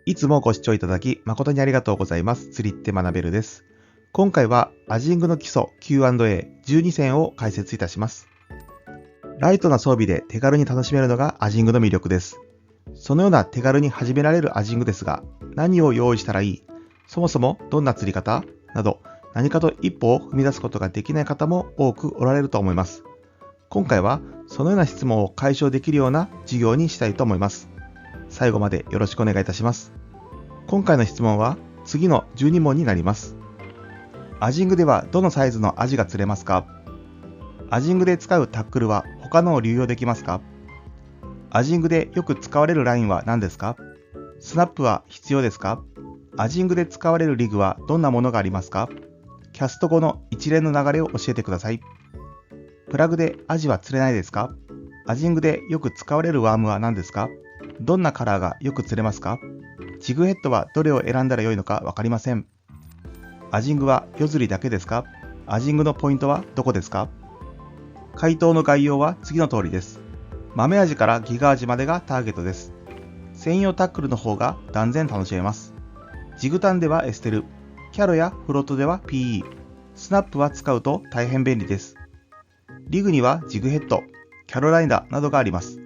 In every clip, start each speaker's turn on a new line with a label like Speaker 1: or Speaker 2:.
Speaker 1: いつもご視聴いただき誠にありがとうございます。釣りって学べるです。今回はアジングの基礎 Q&A12 選を解説いたします。ライトな装備で手軽に楽しめるのがアジングの魅力です。そのような手軽に始められるアジングですが、何を用意したらいい、そもそもどんな釣り方など、何かと一歩を踏み出すことができない方も多くおられると思います。今回はそのような質問を解消できるような授業にしたいと思います。最後までよろしくお願いいたします。今回の質問は次の12問になります。アジングではどのサイズのアジが釣れますか？アジングで使うタックルは他のを流用できますか？アジングでよく使われるラインは何ですか？スナップは必要ですか？アジングで使われるリグはどんなものがありますか？キャスト後の一連の流れを教えてください。プラグでアジは釣れないですか？アジングでよく使われるワームは何ですか？どんなカラーがよく釣れますか？ジグヘッドはどれを選んだらよいのかわかりません。アジングは夜釣りだけですか？アジングのポイントはどこですか？回答の概要は次の通りです。豆アジからギガアジまでがターゲットです。専用タックルの方が断然楽しめます。ジグタンではエステル、キャロやフロットでは PE、スナップは使うと大変便利です。リグにはジグヘッド、キャロライナなどがあります。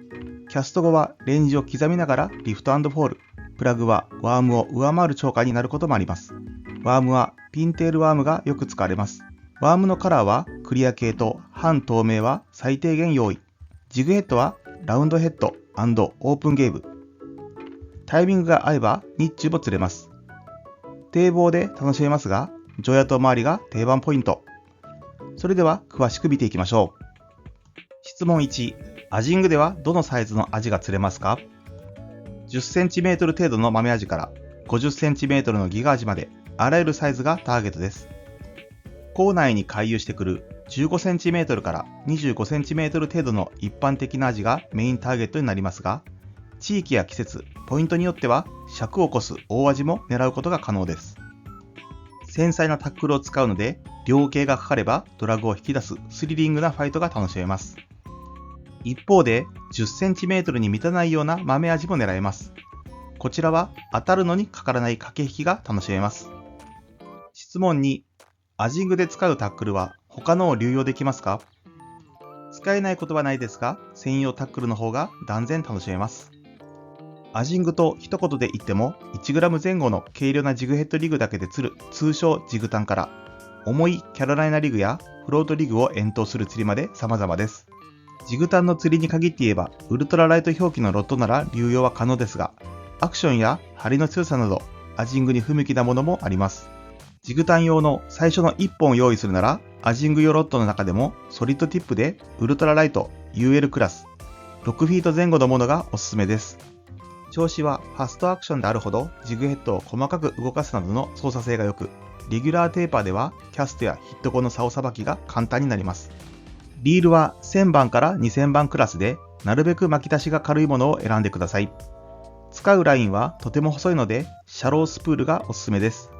Speaker 1: キャスト後はレンジを刻みながらリフト&フォール、プラグはワームを上回る超過になることもあります。ワームはピンテールワームがよく使われます。ワームのカラーはクリア系と半透明は最低限用意。ジグヘッドはラウンドヘッド&オープンゲーブ。タイミングが合えば日中も釣れます。堤防で楽しめますが、常夜灯周りが定番ポイント。それでは詳しく見ていきましょう。質問1、アジングではどのサイズのアジが釣れますか？10cm 程度の豆アジから 50cm のギガアジまであらゆるサイズがターゲットです。港内に回遊してくる 15cm から 25cm 程度の一般的なアジがメインターゲットになりますが、地域や季節、ポイントによっては尺を起こす大アジも狙うことが可能です。繊細なタックルを使うので、量刑がかかればドラグを引き出すスリリングなファイトが楽しめます。一方で 10cm に満たないような豆アジも狙えます。こちらは当たるのにかからない駆け引きが楽しめます。質問2、アジングで使うタックルは他のを流用できますか？使えないことはないですが、専用タックルの方が断然楽しめます。アジングと一言で言っても 1g 前後の軽量なジグヘッドリグだけで釣る通称ジグタンから、重いキャロライナリグやフロートリグを遠投する釣りまで様々です。ジグタンの釣りに限って言えば、ウルトラライト表記のロッドなら流用は可能ですが、アクションや張りの強さなど、アジングに不向きなものもあります。ジグタン用の最初の1本を用意するなら、アジング用ロッドの中でもソリッドティップでウルトラライト UL クラス、6フィート前後のものがおすすめです。調子はファストアクションであるほどジグヘッドを細かく動かすなどの操作性が良く、レギュラーテーパーではキャストやヒット後の竿さばきが簡単になります。リールは1000番から2000番クラスで、なるべく巻き出しが軽いものを選んでください。使うラインはとても細いので、シャロースプールがおすすめです。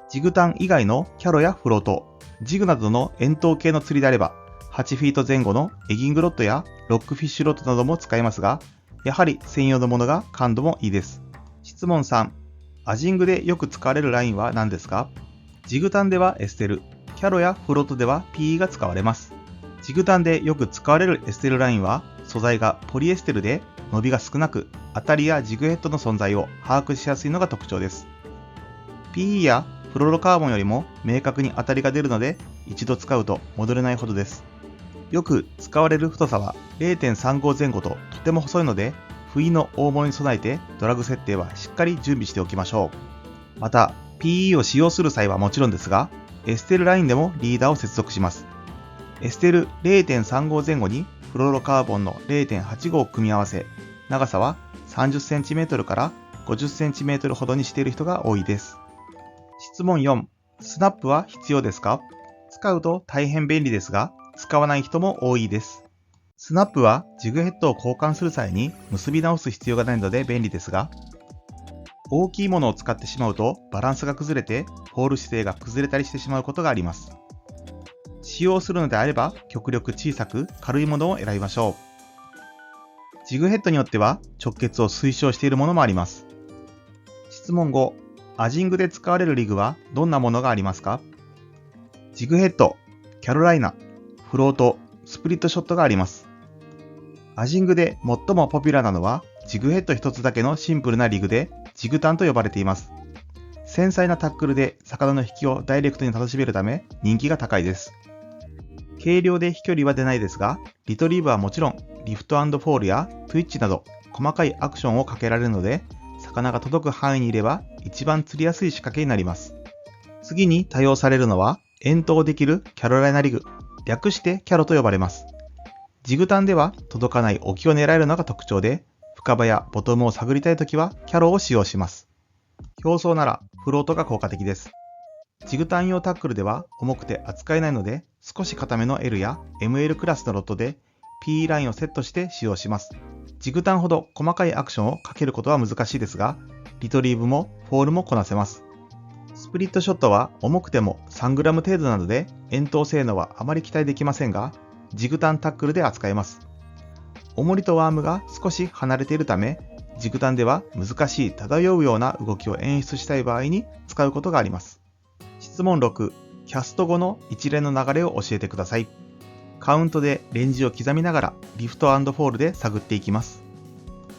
Speaker 1: ジグタン以外のキャロやフロート、ジグなどの円筒系の釣りであれば、8フィート前後のエギングロッドやロックフィッシュロッドなども使えますが、やはり専用のものが感度もいいです。質問3、アジングでよく使われるラインは何ですか？ジグタンではエステル、キャロやフロートでは PE が使われます。ジグタンでよく使われるエステルラインは、素材がポリエステルで伸びが少なく、当たりやジグヘッドの存在を把握しやすいのが特徴です。PE やフロロカーボンよりも明確に当たりが出るので、一度使うと戻れないほどです。よく使われる太さは 0.35 前後ととても細いので、不意の大物に備えてドラグ設定はしっかり準備しておきましょう。また、PE を使用する際はもちろんですが、エステルラインでもリーダーを接続します。エステル 0.35 前後にフロロカーボンの 0.85 を組み合わせ、長さは 30cm から 50cm ほどにしている人が多いです。質問4、スナップは必要ですか？使うと大変便利ですが、使わない人も多いです。スナップはジグヘッドを交換する際に結び直す必要がないので便利ですが、大きいものを使ってしまうとバランスが崩れてポール姿勢が崩れたりしてしまうことがあります。使用するのであれば極力小さく軽いものを選びましょう。ジグヘッドによっては直結を推奨しているものもあります。質問5、アジングで使われるリグはどんなものがありますか？ジグヘッド、キャロライナ、フロート、スプリットショットがあります。アジングで最もポピュラーなのはジグヘッド一つだけのシンプルなリグでジグタンと呼ばれています。繊細なタックルで魚の引きをダイレクトに楽しめるため人気が高いです。軽量で飛距離は出ないですが、リトリーブはもちろんリフト&フォールやトゥイッチなど細かいアクションをかけられるので、魚が届く範囲にいれば一番釣りやすい仕掛けになります。次に多用されるのは遠投できるキャロライナリグ、略してキャロと呼ばれます。ジグタンでは届かない沖を狙えるのが特徴で、深場やボトムを探りたいときはキャロを使用します。表層ならフロートが効果的です。ジグタン用タックルでは重くて扱えないので、少し固めの L や ML クラスのロッドで PE ラインをセットして使用します。ジグタンほど細かいアクションをかけることは難しいですが、リトリーブもフォールもこなせます。スプリットショットは重くても 3g 程度なので遠投性能はあまり期待できませんが、ジグタンタックルで扱えます。重りとワームが少し離れているため、ジグタンでは難しい漂うような動きを演出したい場合に使うことがあります。質問6、キャスト後の一連の流れを教えてください。カウントでレンジを刻みながらリフト&フォールで探っていきます。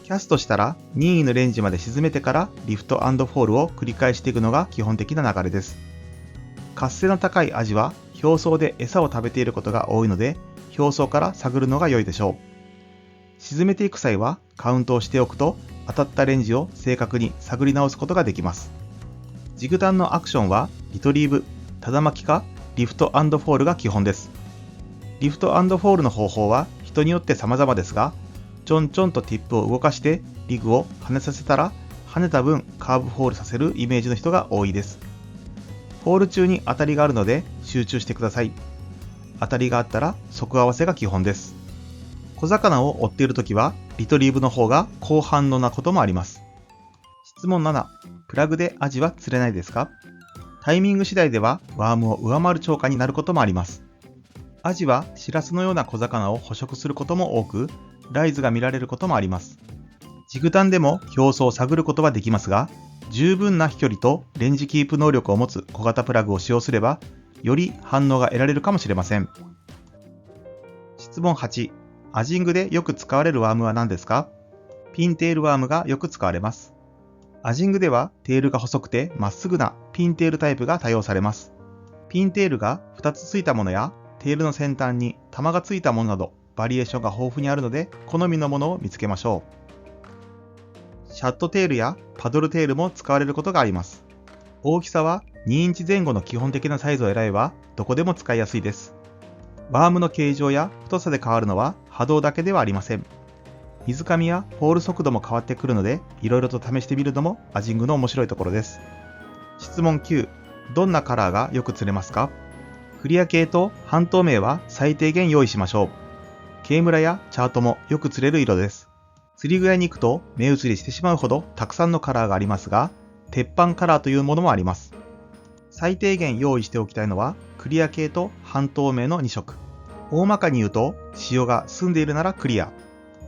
Speaker 1: キャストしたら任意のレンジまで沈めてからリフト&フォールを繰り返していくのが基本的な流れです。活性の高いアジは表層で餌を食べていることが多いので、表層から探るのが良いでしょう。沈めていく際はカウントをしておくと当たったレンジを正確に探り直すことができます。ジグタンのアクションはリトリーブ、ただ巻きかリフト&フォールが基本です。リフト&フォールの方法は人によって様々ですが、ちょんちょんとティップを動かしてリグを跳ねさせたら跳ねた分カーブフォールさせるイメージの人が多いです。フォール中に当たりがあるので集中してください。当たりがあったら即合わせが基本です。小魚を追っているときはリトリーブの方が高反応なこともあります。質問7、プラグでアジは釣れないですか？タイミング次第ではワームを上回る超過になることもあります。アジはシラスのような小魚を捕食することも多く、ライズが見られることもあります。ジグタンでも表層を探ることはできますが、十分な飛距離とレンジキープ能力を持つ小型プラグを使用すれば、より反応が得られるかもしれません。質問8、アジングでよく使われるワームは何ですか？ピンテールワームがよく使われます。アジングではテールが細くてまっすぐなピンテールタイプが多用されます。ピンテールが2つついたものやテールの先端に玉がついたものなどバリエーションが豊富にあるので好みのものを見つけましょう。シャットテールやパドルテールも使われることがあります。大きさは2インチ前後の基本的なサイズを選べばどこでも使いやすいです。ワームの形状や太さで変わるのは波動だけではありません。水上やフォール速度も変わってくるので、いろいろと試してみるのもアジングの面白いところです。質問9、どんなカラーがよく釣れますか？クリア系と半透明は最低限用意しましょう。Kムラやチャートもよく釣れる色です。釣り具屋に行くと目移りしてしまうほどたくさんのカラーがありますが、鉄板カラーというものもあります。最低限用意しておきたいのはクリア系と半透明の2色。大まかに言うと潮が澄んでいるならクリア。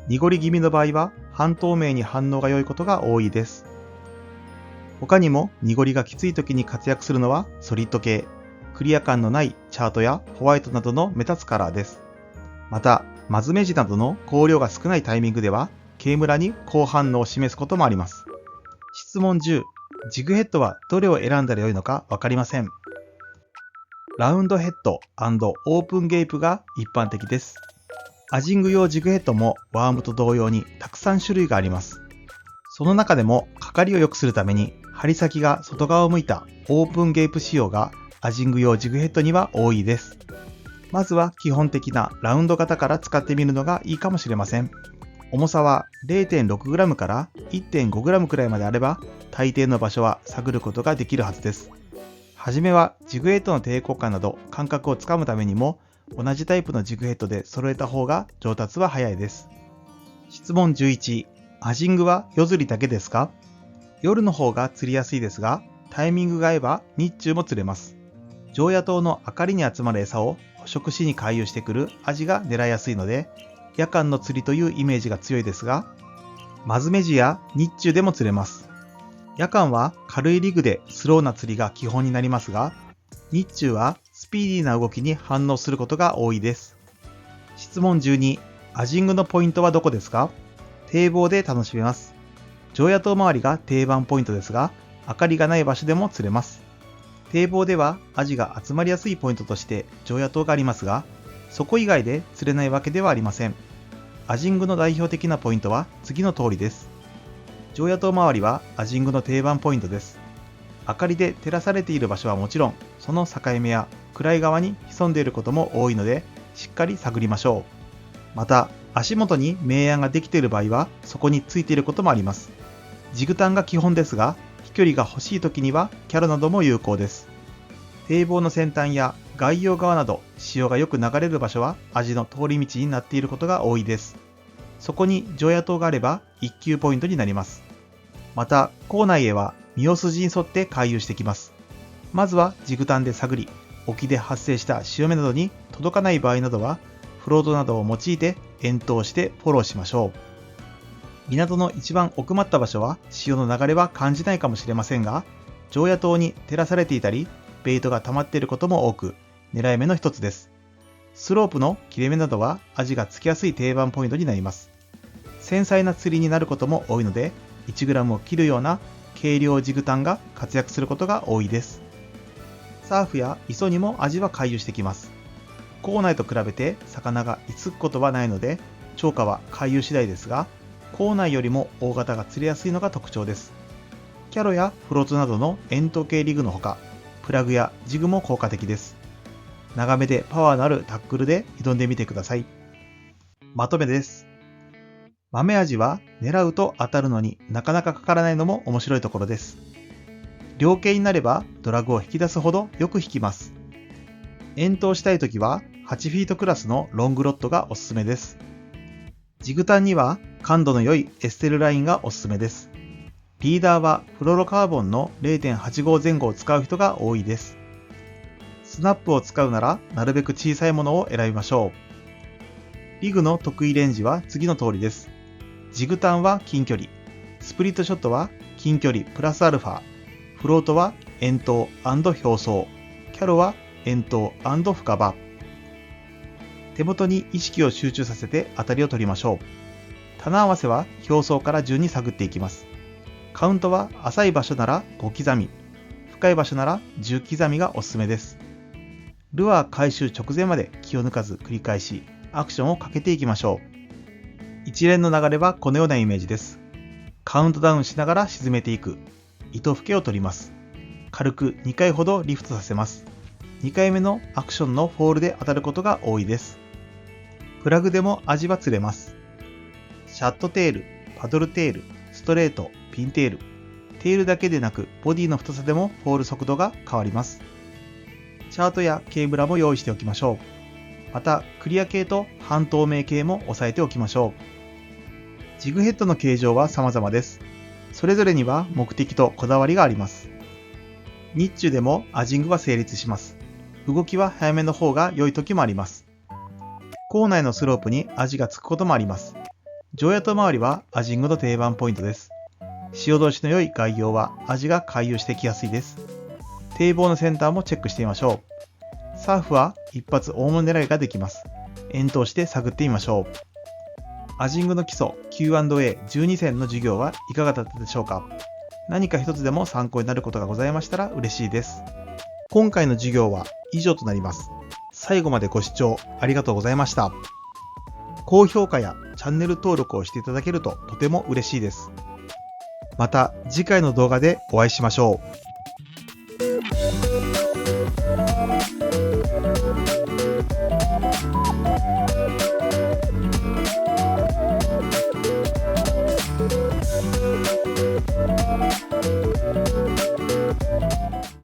Speaker 1: 濁り気味の場合は半透明に反応が良いことが多いです。他にも濁りがきつい時に活躍するのはソリッド系、クリア感のないチャートやホワイトなどの目立つカラーです。また、マズメジなどの光量が少ないタイミングでは、Kムラに高反応を示すこともあります。質問10、ジグヘッドはどれを選んだら良いのかわかりません。ラウンドヘッド&オープンゲープが一般的です。アジング用ジグヘッドもワームと同様にたくさん種類があります。その中でも、かかりを良くするために、針先が外側を向いたオープンゲープ仕様がアジング用ジグヘッドには多いです。まずは基本的なラウンド型から使ってみるのがいいかもしれません。重さは 0.6g から 1.5g くらいまであれば、大抵の場所は探ることができるはずです。はじめはジグヘッドの抵抗感など感覚をつかむためにも、同じタイプのジグヘッドで揃えた方が上達は早いです。質問11、アジングは夜釣りだけですか？夜の方が釣りやすいですが、タイミングが合えば日中も釣れます。常夜灯の明かりに集まる餌を捕食しに回遊してくるアジが狙いやすいので、夜間の釣りというイメージが強いですが、マズメジや日中でも釣れます。夜間は軽いリグでスローな釣りが基本になりますが、日中はスピーディーな動きに反応することが多いです。質問12、アジングのポイントはどこですか？堤防で楽しめます。常夜灯周りが定番ポイントですが、明かりがない場所でも釣れます。堤防ではアジが集まりやすいポイントとして常夜灯がありますが、そこ以外で釣れないわけではありません。アジングの代表的なポイントは次の通りです。常夜灯周りはアジングの定番ポイントです。明かりで照らされている場所はもちろん、その境目や暗い側に潜んでいることも多いので、しっかり探りましょう。また、足元に明暗ができている場合は、そこについていることもあります。ジグタンが基本ですが、飛距離が欲しい時にはキャロなども有効です。堤防の先端や外洋側など潮がよく流れる場所はアジの通り道になっていることが多いです。そこに常夜灯があれば一級ポイントになります。また、港内へは三尾筋に沿って回遊してきます。まずはジグタンで探り、沖で発生した潮目などに届かない場合などは、フロートなどを用いて遠投してフォローしましょう。港の一番奥まった場所は潮の流れは感じないかもしれませんが、常夜灯に照らされていたり、ベイトが溜まっていることも多く、狙い目の一つです。スロープの切れ目などはアジがつきやすい定番ポイントになります。繊細な釣りになることも多いので、1g を切るような軽量ジグタンが活躍することが多いです。サーフや磯にもアジは回遊してきます。港内と比べて魚が居つくことはないので、釣果は回遊次第ですが、港内よりも大型が釣れやすいのが特徴です。キャロやフロートなどの円筒形リグのほか、プラグやジグも効果的です。長めでパワーのあるタックルで挑んでみてください。まとめです。豆アジは狙うと当たるのになかなかかからないのも面白いところです。両径になればドラグを引き出すほどよく引きます。遠投したいときは8フィートクラスのロングロッドがおすすめです。ジグタンには感度の良いエステルラインがおすすめです。リーダーはフロロカーボンの 0.85 前後を使う人が多いです。スナップを使うならなるべく小さいものを選びましょう。リグの得意レンジは次の通りです。ジグタンは近距離、スプリットショットは近距離プラスアルファ、フロートは遠投&表層、キャロは遠投&深場。手元に意識を集中させて当たりを取りましょう。棚合わせは表層から順に探っていきます。カウントは浅い場所なら5刻み、深い場所なら10刻みがおすすめです。ルアー回収直前まで気を抜かず繰り返しアクションをかけていきましょう。一連の流れはこのようなイメージです。カウントダウンしながら沈めていく。糸吹けを取ります。軽く2回ほどリフトさせます。2回目のアクションのフォールで当たることが多いです。プラグでもアジは釣れます。シャットテール、パドルテール、ストレート、ピンテール。テールだけでなくボディの太さでもフォール速度が変わります。チャートやケーブラも用意しておきましょう。また、クリア系と半透明系も押さえておきましょう。ジグヘッドの形状は様々です。それぞれには目的とこだわりがあります。日中でもアジングは成立します。動きは早めの方が良い時もあります。港内のスロープにアジがつくこともあります。常夜灯周りはアジングの定番ポイントです。潮通しの良い外洋はアジが回遊してきやすいです。堤防のセンターもチェックしてみましょう。サーフは一発大物狙いができます。遠投して探ってみましょう。アジングの基礎 Q&A12 選の授業はいかがだったでしょうか？何か一つでも参考になることがございましたら嬉しいです。今回の授業は以上となります。最後までご視聴ありがとうございました。高評価やチャンネル登録をしていただけるととても嬉しいです。また次回の動画でお会いしましょう。